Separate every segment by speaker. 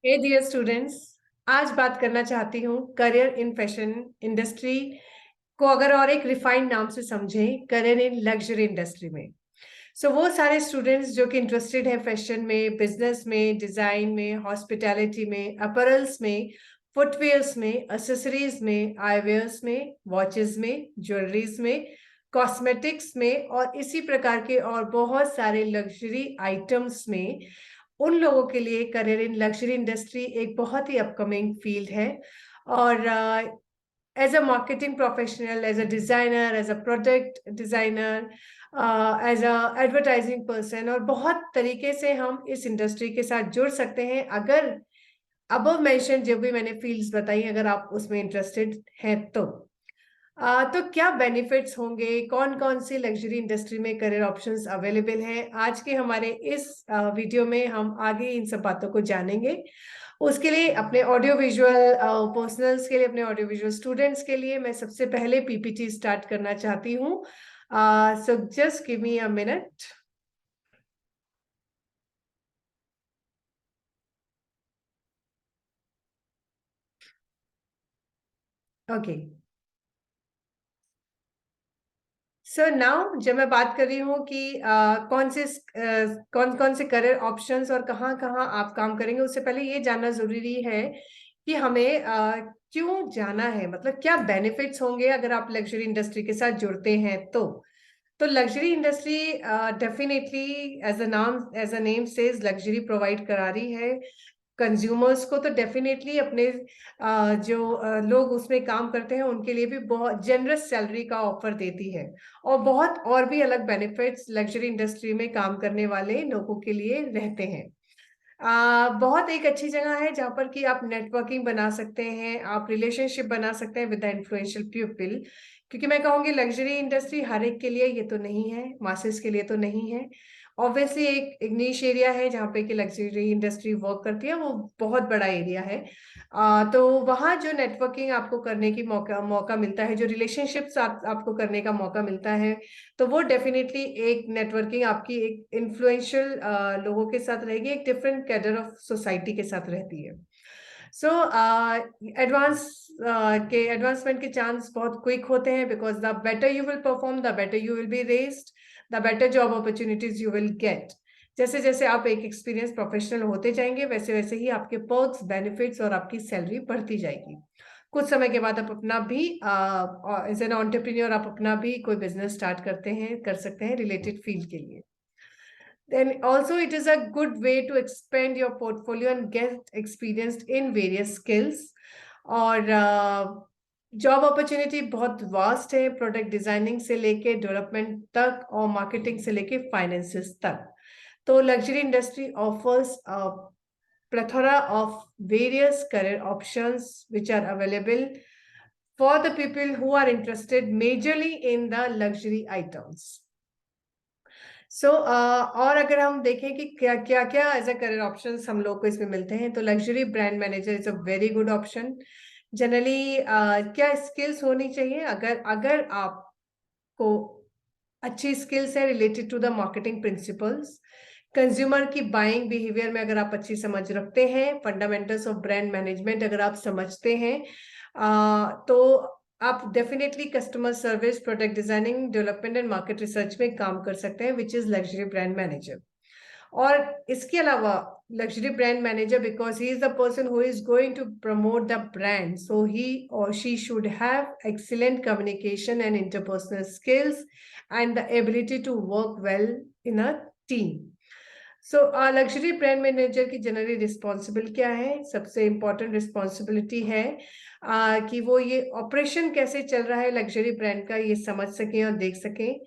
Speaker 1: हे dear students, आज बात करना चाहती हूँ करियर इन फैशन इंडस्ट्री को अगर और एक रिफाइंड नाम से समझें, करियर इन लग्जरी इंडस्ट्री में। वो सारे स्टूडेंट्स जो कि इंटरेस्टेड है फैशन में, बिजनेस में, डिजाइन में, हॉस्पिटैलिटी में, अपरल्स में, फुटवेयर्स में, एसेसरीज में, आईवेयर्स में, वॉचेस में, ज्वेलरीज में, कॉस्मेटिक्स में और इसी प्रकार के और बहुत सारे लग्जरी आइटम्स में, उन लोगों के लिए करियर इन लग्जरी इंडस्ट्री एक बहुत ही अपकमिंग फील्ड है। और as a marketing professional, as a designer, as a product designer, as a advertising person और बहुत तरीके से हम इस इंडस्ट्री के साथ जुड़ सकते हैं अगर अबव मेंशन जो भी मैंने फील्ड्स बताई अगर आप उसमें इंटरेस्टेड हैं तो। तो क्या बेनिफिट्स होंगे, कौन कौन सी लग्जरी इंडस्ट्री में करियर ऑप्शंस अवेलेबल हैं, आज के हमारे इस वीडियो में हम आगे इन सब बातों को जानेंगे। उसके लिए अपने ऑडियो विजुअल पर्सनल्स के लिए, अपने ऑडियो विजुअल स्टूडेंट्स के लिए मैं सबसे पहले पीपीटी स्टार्ट करना चाहती हूँ। So just give me a minute. Okay, sir now जब मैं बात कर रही हूँ कि कौन कौन से करियर ऑप्शंस और कहाँ कहाँ आप काम करेंगे, उससे पहले ये जानना जरूरी है कि हमें क्यों जाना है, मतलब क्या बेनिफिट्स होंगे अगर आप लग्जरी इंडस्ट्री के साथ जुड़ते हैं तो luxury industry definitely as a name says luxury provide करा रही है कंज्यूमर्स को। तो डेफिनेटली अपने जो लोग उसमें काम करते हैं उनके लिए भी बहुत जनरस सैलरी का ऑफर देती है और बहुत और भी अलग बेनिफिट्स लग्जरी इंडस्ट्री में काम करने वाले लोगों के लिए रहते हैं। बहुत एक अच्छी जगह है जहां पर कि आप नेटवर्किंग बना सकते हैं, आप रिलेशनशिप बना सकते हैं विद द इन्फ्लुएंशियल पीपल। क्योंकि मैं कहूंगी लग्जरी इंडस्ट्री हर एक के लिए ये तो नहीं है, मासेस के लिए तो नहीं है। ऑब्वियसली एक निश एरिया है जहाँ पे कि लग्जरी इंडस्ट्री वर्क करती है, वो बहुत बड़ा एरिया है। तो वहाँ जो नेटवर्किंग आपको करने की मौका मौका मिलता है, जो रिलेशनशिप्स आपको करने का मौका मिलता है, तो वो डेफिनेटली एक नेटवर्किंग आपकी एक इन्फ्लुएंशियल लोगों के साथ रहेगी, एक डिफरेंट कैडर ऑफ सोसाइटी के साथ रहती है। सो के एडवांसमेंट के चांस बहुत क्विक होते हैं because the better you will perform, the better you will be raised, the better job opportunities you will get. जैसे जैसे आप एक एक्सपीरियंस प्रोफेशनल होते जाएंगे वैसे वैसे ही आपके पर्क्स, बेनिफिट्स और आपकी सैलरी बढ़ती जाएगी। कुछ समय के बाद आप अपना भी एज एन एंटरप्रेन्योर आप अपना भी कोई बिजनेस स्टार्ट कर सकते हैं रिलेटेड फील्ड के लिए। Then also it is a good way to expand your portfolio and get experienced in various skills. और जॉब अपॉर्चुनिटी बहुत वास्ट है, प्रोडक्ट डिजाइनिंग से लेके डेवलपमेंट तक और मार्केटिंग से लेके फाइनेंसेस तक। तो luxury industry offers plethora of various career options which are available for the people who are interested majorly in the luxury items. और अगर हम देखें कि क्या क्या क्या एज अ करियर ऑप्शन हम लोग को इसमें मिलते हैं, तो luxury brand manager is a very good option. Generally क्या स्किल्स होनी चाहिए, अगर अगर आपको अच्छी स्किल्स है related to the marketing principles, consumer की बाइंग बिहेवियर में अगर आप अच्छी समझ रखते हैं, फंडामेंटल्स ऑफ ब्रांड मैनेजमेंट अगर आप समझते हैं, तो आप definitely customer service, product designing, development and market research में काम कर सकते हैं, which is luxury brand manager. और इसके अलावा luxury brand manager, because he is the person who is going to promote the brand, so he और she should have excellent communication and interpersonal skills and the ability to work well in a team. So luxury brand manager की generally responsible क्या है? सबसे important responsibility है कि वो ये operation कैसे चल रहा है लग्जरी ब्रांड का ये समझ सकें और देख सकें।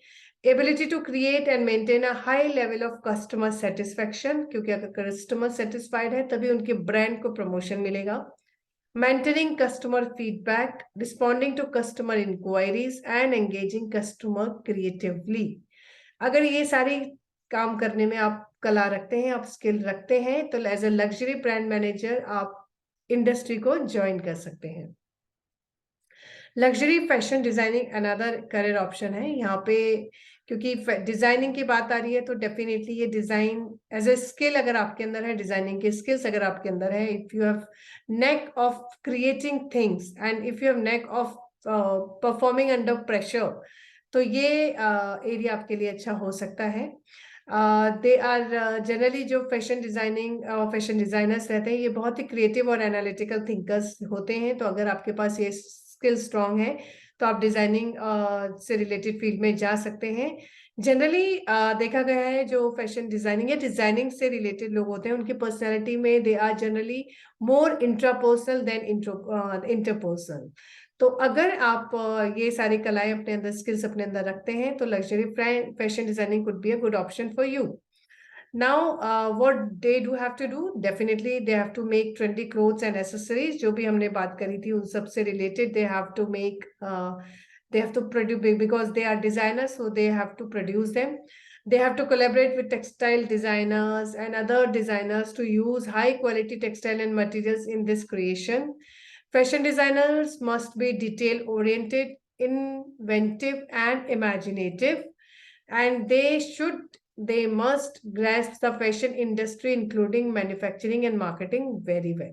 Speaker 1: Ability to create and maintain a high level of customer satisfaction, क्योंकि अगर कस्टमर सेटिस्फाइड है तभी उनके ब्रांड को प्रमोशन मिलेगा। Maintaining customer feedback, responding to customer inquiries and engaging customer creatively. अगर ये सारी काम करने में आप कला रखते हैं, आप स्किल रखते हैं, तो as a luxury brand manager आप इंडस्ट्री को ज्वाइन कर सकते हैं। Luxury fashion designing another career option है यहाँ पे, क्योंकि डिजाइनिंग की बात आ रही है तो डेफिनेटली ये डिजाइन एज ए स्किल अगर आपके अंदर है, डिजाइनिंग के स्किल्स अगर आपके अंदर है, if you have neck of creating things and if you have neck of performing under pressure, तो ये एरिया आपके लिए अच्छा हो सकता है। दे आर जनरली जो फैशन डिजाइनर्स रहते हैं ये बहुत ही क्रिएटिव और एनालिटिकल थिंकर्स होते हैं। तो अगर आपके पास ये स्किल स्ट्रांग है तो आप डिजाइनिंग से रिलेटेड फील्ड में जा सकते हैं। जनरली देखा गया है जो फैशन डिजाइनिंग या डिजाइनिंग से रिलेटेड लोग होते हैं उनकी पर्सनैलिटी में they are generally more intrapersonal than interpersonal. तो अगर आप ये सारी कलाएं अपने अंदर, स्किल्स अपने अंदर रखते हैं तो luxury fashion designing could be a good option for you. Now, what they do have to do? Definitely, they have to make trendy clothes and accessories. जो भी हमने बात करी थी उन सब से related, they have to make, they have to produce because they are designers, so they have to produce them. They have to collaborate with textile designers and other designers to use high quality textile and materials in this creation. Fashion designers must be detail oriented, inventive, and imaginative, and they must grasp the fashion industry including manufacturing and marketing very well.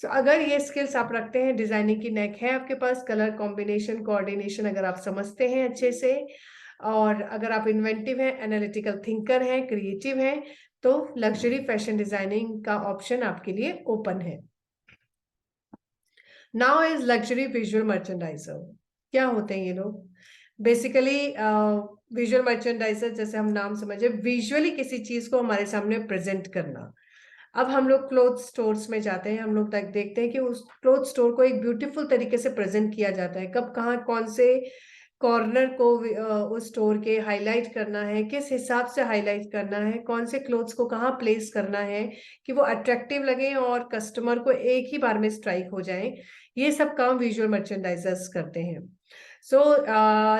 Speaker 1: So अगर ये skills आप रखते हैं, designing की नेक है आपके पास, colour combination coordination अगर आप समझते हैं अच्छे से, और अगर आप इन्वेंटिव हैं, एनालिटिकल थिंकर हैं, क्रिएटिव हैं, तो लग्जरी फैशन डिजाइनिंग का ऑप्शन आपके लिए ओपन है। Now is luxury visual merchandiser. क्या होते हैं ये लोग? बेसिकली विजुअल मर्चेंडाइजर, जैसे हम नाम समझे, विजुअली किसी चीज को हमारे सामने प्रेजेंट करना। अब हम लोग क्लोथ स्टोर्स में जाते हैं, हम लोग तक देखते हैं कि उस क्लोथ स्टोर को एक ब्यूटीफुल तरीके से प्रेजेंट किया जाता है। कब, कहाँ, कौन से कॉर्नर को उस स्टोर के हाईलाइट करना है, किस हिसाब से हाईलाइट करना है, कौन से क्लोथ्स को कहाँ प्लेस करना है कि वो अट्रैक्टिव लगे और कस्टमर को एक ही बार में स्ट्राइक हो जाए, ये सब काम विजुअल मर्चेंडाइजर्स करते हैं। सो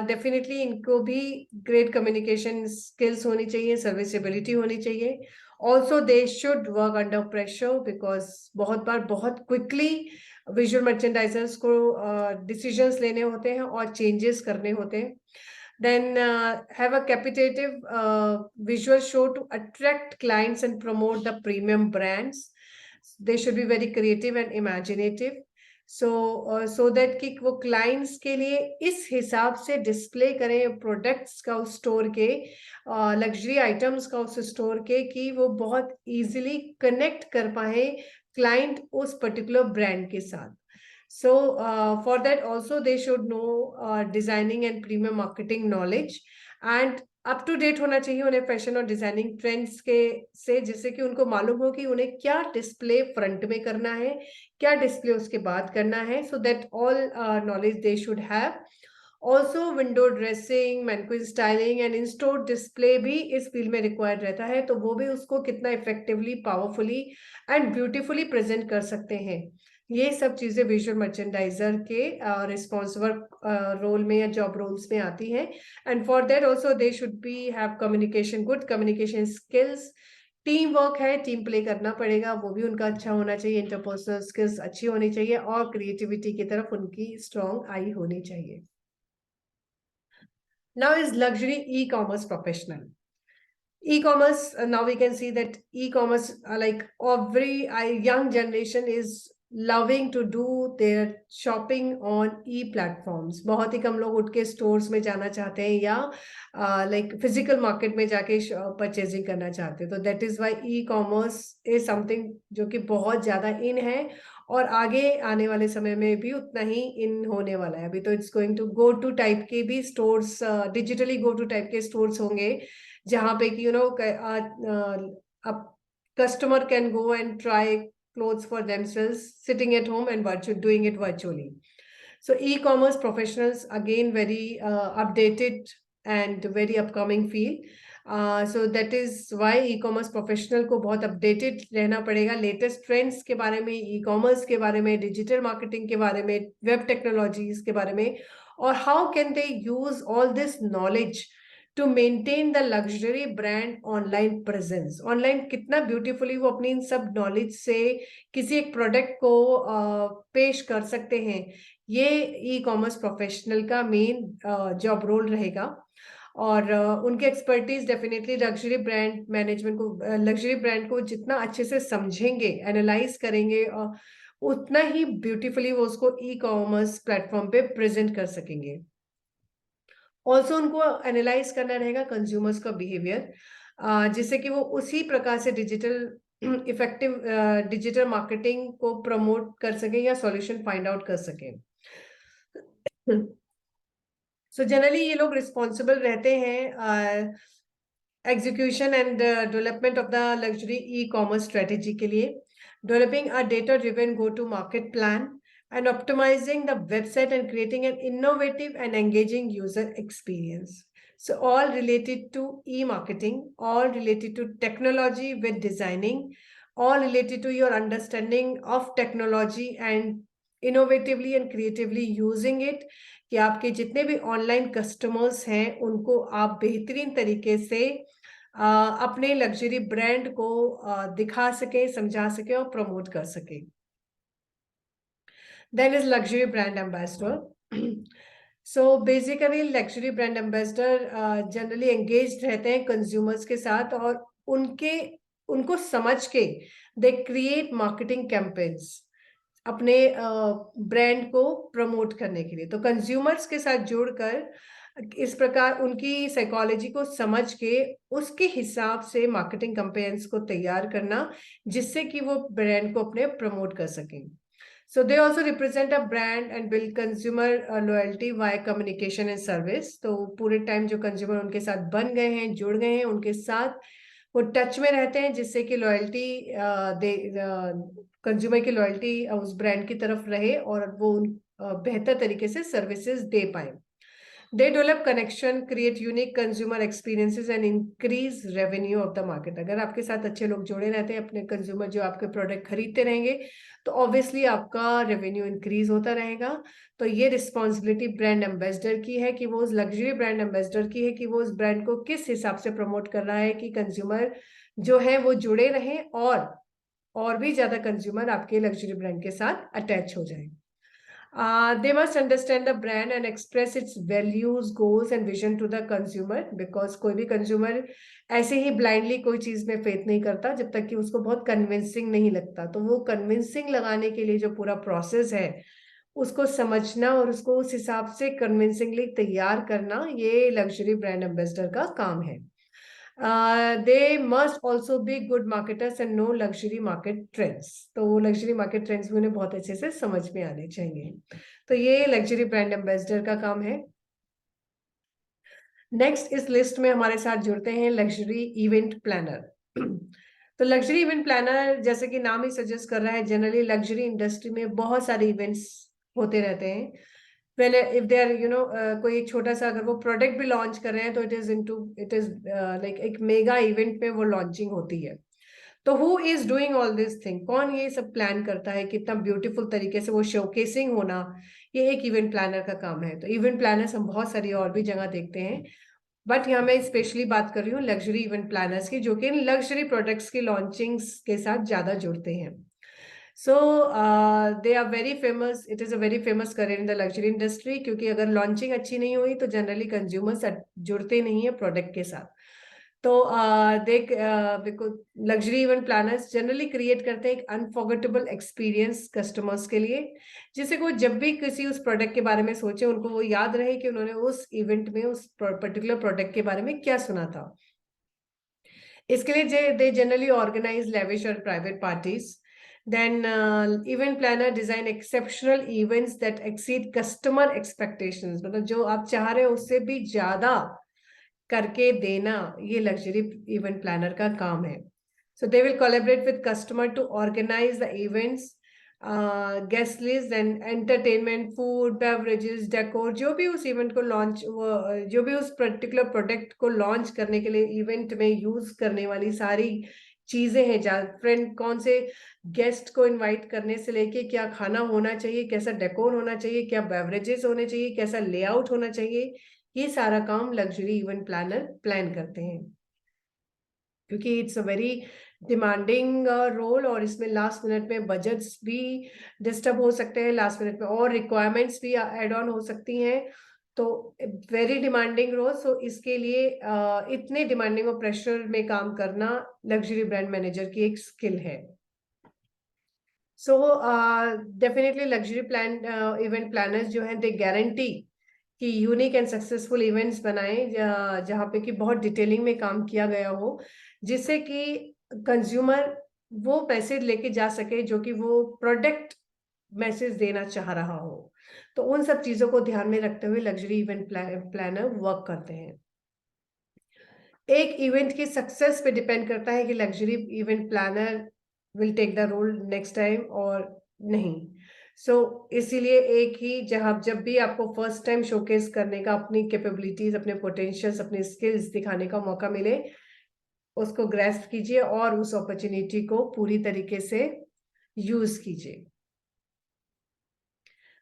Speaker 1: डेफिनेटली इनको भी ग्रेट कम्युनिकेशन स्किल्स होनी चाहिए, सर्विसेबिलिटी होनी चाहिए। Also they should work under pressure because बहुत बार बहुत क्विकली विजुअल मर्चेंडाइजर्स को डिसीजंस लेने होते हैं और चेंजेस करने होते हैं। Then have a captivative visual show to attract clients and promote the premium brands. They should be very creative and imaginative. So that कि वो clients के लिए इस हिसाब से डिस्प्ले करें प्रोडक्ट्स का उस स्टोर के, लग्जरी आइटम्स का उस स्टोर के, कि वो बहुत इजीली कनेक्ट कर पाए क्लाइंट उस पर्टिकुलर ब्रांड के साथ। So for that also they should know designing and premium marketing knowledge, and up to date होना चाहिए उन्हें फैशन और डिजाइनिंग ट्रेंड्स के से, जिससे कि उनको मालूम हो कि उन्हें क्या डिस्प्ले फ्रंट में करना है, क्या डिस्प्ले उसके बाद करना है। So that all knowledge they should have. Also window dressing, mannequin styling and in store display भी इस फील्ड में रिक्वायर्ड रहता है, तो वो भी उसको कितना effectively, powerfully and beautifully present कर सकते हैं। ये सब चीजें विजुअल मर्चेंडाइजर के रिस्पॉन्सिबल रोल में या जॉब रोल्स में आती हैं। And for that also they should be have communication, good communication skills. Team work है, टीम प्ले करना पड़ेगा, वो भी उनका अच्छा होना चाहिए, इंटरपर्सनल स्किल्स अच्छी होनी चाहिए, और क्रिएटिविटी की तरफ उनकी स्ट्रॉन्ग आई होनी चाहिए। Now is luxury e-commerce professional. E-commerce, now we can see that e-commerce, like every young generation is loving to do their shopping on e-platforms. बहुत ही कम लोग उठ के स्टोर्स में जाना चाहते हैं या लाइक फिजिकल मार्केट में जाके परचेजिंग करना चाहते हैं। तो that is why e-commerce is something जो कि बहुत ज्यादा इन है और आगे आने वाले समय में भी उतना ही इन होने वाला है। अभी तो it's going to go two type के भी stores, digitally go two type के स्टोर्स होंगे, जहाँ पे कि अब customer can go and try clothes for themselves sitting at home and doing it virtually. So e-commerce professionals, again, very updated and very upcoming field. So that is why e-commerce professional को बहुत updated रहना पड़ेगा, latest trends के बारे में, e-commerce के बारे में, digital marketing के बारे में, web technologies के बारे में, और how can they use all this knowledge to maintain the luxury brand online presence. Online कितना beautifully वो अपनी इन सब knowledge से किसी एक product को पेश कर सकते हैं, ये e-commerce professional का main job role रहेगा। और उनके एक्सपर्टीज डेफिनेटली लग्जरी ब्रांड को जितना अच्छे से समझेंगे, एनालाइज करेंगे, उतना ही ब्यूटीफुली वो उसको ई कॉमर्स प्लेटफॉर्म पे प्रेजेंट कर सकेंगे। ऑल्सो उनको एनालाइज करना रहेगा कंज्यूमर्स का बिहेवियर, जिससे कि वो उसी प्रकार से इफेक्टिव डिजिटल मार्केटिंग को प्रमोट कर सके या सॉल्यूशन फाइंड आउट कर सके। सो जनरली ये लोग रिस्पॉन्सिबल रहते हैं execution and development of the luxury e commerce strategy के लिए, developing a data driven go to market plan and optimizing the website and creating an innovative and engaging user experience. So all related to e-marketing, all related to technology with designing, all related to your understanding of technology and innovatively and creatively using it, कि आपके जितने भी online customers हैं उनको आप बेहतरीन तरीके से अपने लग्जरी ब्रांड को दिखा सके, समझा सके और प्रमोट कर सके। Then is luxury brand ambassador. So basically luxury brand ambassador generally engaged रहते हैं consumers के साथ और उनको समझ के they create marketing campaigns अपने ब्रांड को प्रमोट करने के लिए। तो कंज्यूमर्स के साथ जुड़कर इस प्रकार उनकी साइकोलॉजी को समझ के उसके हिसाब से मार्केटिंग कैंपेन्स को तैयार करना, जिससे कि वो ब्रांड को अपने प्रमोट कर सकें। So they also represent a brand and build consumer loyalty via communication and service. तो पूरे टाइम जो कंज्यूमर उनके साथ बन गए हैं, जुड़ गए हैं, उनके साथ वो टच में रहते हैं, जिससे कि लॉयल्टी कंज्यूमर की लॉयल्टी उस ब्रांड की तरफ रहे और वो बेहतर तरीके से सर्विसेज दे पाए। They develop connection, create unique consumer experiences and increase revenue of the market. अगर आपके साथ अच्छे लोग जुड़े रहते हैं, अपने कंज्यूमर जो आपके प्रोडक्ट खरीदते रहेंगे, तो ऑब्वियसली आपका रेवेन्यू इंक्रीज होता रहेगा। तो ये रिस्पॉन्सिबिलिटी ब्रांड एम्बेसडर की है कि वो उस लग्जरी ब्रांड एम्बेसडर की है कि वो उस ब्रांड को किस हिसाब से प्रमोट कर रहा है कि कंज्यूमर जो है वो जुड़े रहें और भी ज्यादा कंज्यूमर आपके लग्जरी ब्रांड के साथ अटैच हो जाए। They must understand the brand and express its values, goals and vision to the consumer, because कोई भी consumer ऐसे ही blindly कोई चीज में faith नहीं करता जब तक कि उसको बहुत convincing नहीं लगता। तो वो convincing लगाने के लिए जो पूरा process है उसको समझना और उसको उस हिसाब से convincingly तैयार करना, ये luxury brand ambassador का काम है। They must also be good marketers and know luxury market trends. तो luxury market trends भी उन्हें बहुत अच्छे से समझ में आने चाहिए। तो ये luxury brand ambassador का काम है। नेक्स्ट इस लिस्ट में हमारे साथ जुड़ते हैं लग्जरी इवेंट प्लानर। तो लग्जरी इवेंट प्लानर जैसे कि नाम ही सजेस्ट कर रहा है, जनरली लग्जरी इंडस्ट्री में बहुत सारे इवेंट्स होते रहते हैं। पहले इफ दे आर कोई एक छोटा सा अगर वो प्रोडक्ट भी लॉन्च कर रहे हैं तो इट इज लाइक एक मेगा इवेंट में वो लॉन्चिंग होती है। तो who is doing all this thing, कौन ये सब प्लान करता है, कितना ब्यूटीफुल तरीके से वो शोकेसिंग होना, ये एक इवेंट प्लानर का काम है। तो इवेंट प्लानर्स हम बहुत सारी और भी जगह देखते हैं, बट यहाँ मैं स्पेशली बात कर रही हूँ लग्जरी इवेंट प्लानर्स की, जो कि इन लग्जरी प्रोडक्ट्स की लॉन्चिंग्स के साथ ज्यादा जुड़ते हैं। So they are very famous, it is a very famous career in the luxury industry, क्योंकि अगर लॉन्चिंग अच्छी नहीं हुई तो जनरली कंज्यूमर्स जुड़ते नहीं है प्रोडक्ट के साथ। तो देख luxury event planners generally create करते हैं एक अनफॉरगेटेबल एक्सपीरियंस कस्टमर्स के लिए, जिससे वो जब भी किसी उस प्रोडक्ट के बारे में सोचे उनको वो याद रहे कि उन्होंने उस इवेंट में उस पर्टिकुलर प्रोडक्ट के बारे में क्या सुना था। इसके लिए दे जनरली ऑर्गेनाइज लेविश और private parties. Then event planner design exceptional events that exceed customer expectations, मतलब जो आप चाह रहे हो उससे भी ज्यादा करके देना, ये लग्जरी इवेंट प्लानर का काम है। So they will collaborate with customer to organize the events, guest list and entertainment, food, beverages, decor, जो भी उस इवेंट को लॉन्च, जो भी उस पर्टिकुलर प्रोडक्ट को लॉन्च करने के लिए इवेंट में यूज करने वाली सारी चीजें हैं, फ्रेंड कौन से गेस्ट को इनवाइट करने से लेके क्या खाना होना चाहिए, कैसा डेकोर होना चाहिए, क्या बेवरेजेस होने चाहिए, कैसा लेआउट होना चाहिए, ये सारा काम लग्जरी इवेंट प्लानर प्लान करते हैं, क्योंकि it's a very demanding role और इसमें लास्ट मिनट में बजट्स भी डिस्टर्ब हो सकते हैं, लास्ट मिनट में और रिक्वायरमेंट्स भी ऐड ऑन हो सकती हैं। तो वेरी डिमांडिंग रोल। सो इसके लिए इतने डिमांडिंग और प्रेशर में काम करना लग्जरी ब्रांड मैनेजर की एक स्किल है। So definitely luxury event planners जो हैं, दे गारंटी कि यूनिक एंड सक्सेसफुल इवेंट्स बनाएं जहाँ पे कि बहुत डिटेलिंग में काम किया गया हो, जिससे कि कंज्यूमर वो पैसे लेके जा सके जो कि वो प्रोडक्ट मैसेज देना चाह रहा हो। तो उन सब चीजों को ध्यान में रखते हुए लग्जरी इवेंट प्लानर वर्क करते हैं। एक इवेंट की सक्सेस पे डिपेंड करता है कि luxury event planner will take the role next time और नहीं। इसीलिए एक ही जब भी आपको फर्स्ट टाइम शोकेस करने का, अपनी कैपेबिलिटीज, अपने पोटेंशियल्स, अपने स्किल्स दिखाने का मौका मिले, उसको ग्रैस्प कीजिए और उस अपॉर्चुनिटी को पूरी तरीके से यूज कीजिए।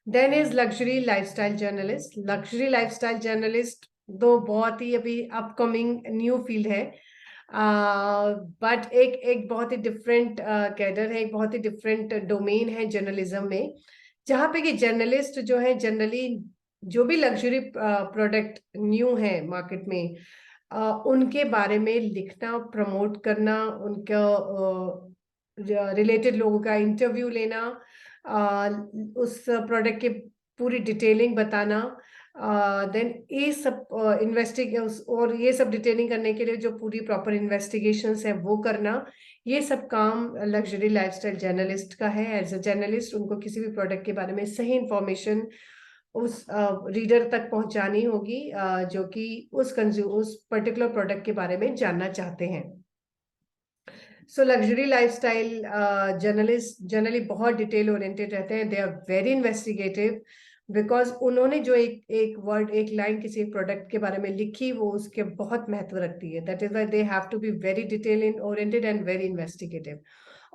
Speaker 1: Then is luxury lifestyle journalist. Luxury lifestyle journalist दो बहुत ही अभी अपकमिंग न्यू फील्ड है, बट एक बहुत ही डिफरेंट कैडर है, एक बहुत ही डिफरेंट डोमेन है जर्नलिज्म में, जहाँ पे कि जर्नलिस्ट जो है जनरली जो भी लग्जरी प्रोडक्ट न्यू है मार्केट में, उनके बारे में लिखना, प्रमोट करना, उनका रिलेटेड लोगों का इंटरव्यू लेना, उस प्रोडक्ट की पूरी डिटेलिंग बताना, देन ये सब और ये सब डिटेलिंग करने के लिए जो पूरी प्रॉपर इन्वेस्टिगेशंस है वो करना, ये सब काम लग्जरी लाइफस्टाइल जर्नलिस्ट का है। एज अ जर्नलिस्ट उनको किसी भी प्रोडक्ट के बारे में सही इंफॉर्मेशन उस रीडर तक पहुंचानी होगी जो कि उस पर्टिकुलर प्रोडक्ट के बारे में जानना चाहते हैं। So luxury lifestyle journalist generally बहुत डिटेल ओरिएंटेड रहते हैं, they are very investigative, because उन्होंने जो एक वर्ड, एक लाइन किसी प्रोडक्ट के बारे में लिखी, वो उसके बहुत महत्व रखती है। That is why they have to be very detail in oriented and very investigative.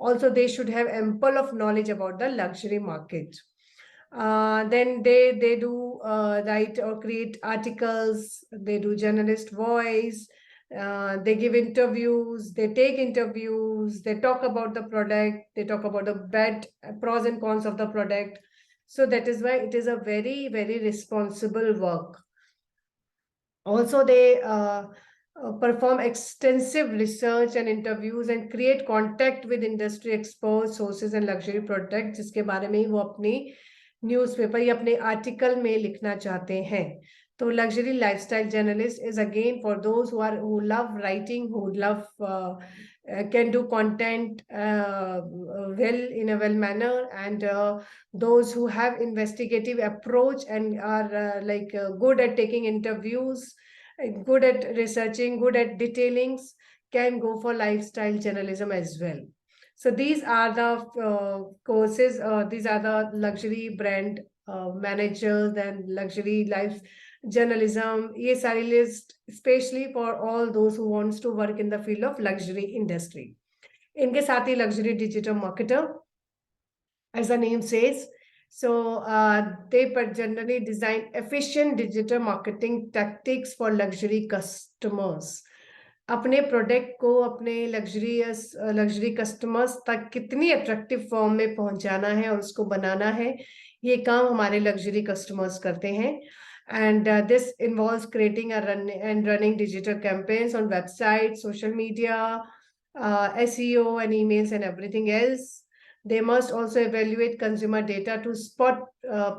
Speaker 1: Also they should have ample of knowledge about the luxury market. Then they do write or create articles, they do journalist voice, they give interviews, they take interviews, they talk about the product, they talk about the bad pros and cons of the product. So that is why it is a very, very responsible work. Also, they perform extensive research and interviews and create contact with industry experts, sources and luxury products, जिसके बारे में वो अपनी newspaper या अपने article में लिखना चाहते हैं। तो luxury lifestyle journalist is again for those who love writing, who love can do content well in a well manner, and those who have investigative approach and are good at taking interviews, good at researching, good at detailings, can go for lifestyle journalism as well. So these are the courses, these are the luxury brand managers and luxury life journalism, ये सारी list especially for all those who wants to work in the field of luxury industry. इनके साथ ही luxury digital marketer, as the name says, so they generally design efficient digital marketing tactics for luxury customers. अपने product को अपने luxury customers तक कितनी attractive form में पहुंचाना है और उसको बनाना है, ये काम हमारे लग्जरी कस्टमर्स करते हैं। And this involves creating and running digital campaigns on websites, social media, SEO and emails and everything else. They must also evaluate consumer data to spot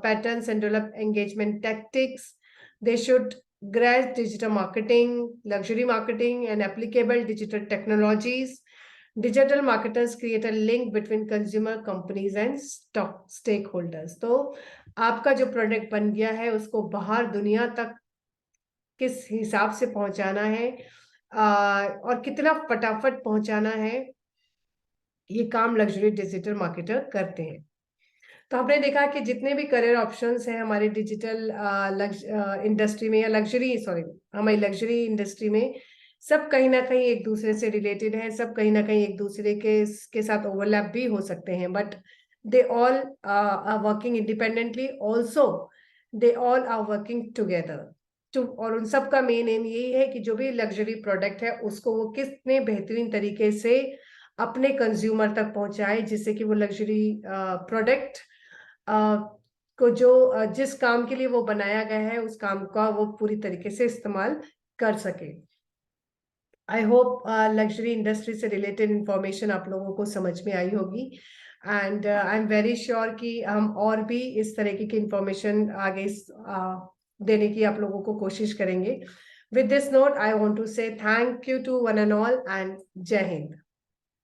Speaker 1: patterns and develop engagement tactics. They should grasp digital marketing, luxury marketing, and applicable digital technologies. Digital marketers create a link between consumer, companies, and stakeholders. तो आपका जो product बन गया है उसको बाहर दुनिया तक किस हिसाब से पहुंचाना है और कितना फटाफट पहुंचाना है, ये काम लग्जरी डिजिटल मार्केटर करते हैं। तो हमने देखा कि जितने भी करियर ऑप्शंस हैं हमारे डिजिटल इंडस्ट्री में, या हमारी लग्जरी इंडस्ट्री में, सब कहीं ना कहीं एक दूसरे से रिलेटेड हैं, सब कहीं ना कहीं एक दूसरे के साथ ओवरलैप भी हो सकते हैं, but they all are working independently, also they all are working together. और उन सब का मेन एम यही है कि जो भी लग्जरी प्रोडक्ट है उसको वो कितने बेहतरीन तरीके से अपने कंज्यूमर तक पहुंचाए, जिससे कि वो लग्जरी प्रोडक्ट को जो जिस काम के लिए वो बनाया गया है उस काम का वो पूरी तरीके से इस्तेमाल कर सके। आई होप लग्जरी इंडस्ट्री से रिलेटेड इंफॉर्मेशन आप लोगों को समझ में आई होगी, and I am very sure कि हम और भी इस तरीके की इंफॉर्मेशन आगे देने की आप लोगों को कोशिश करेंगे। With this note I want to say thank you to one and all, and Jai Hind.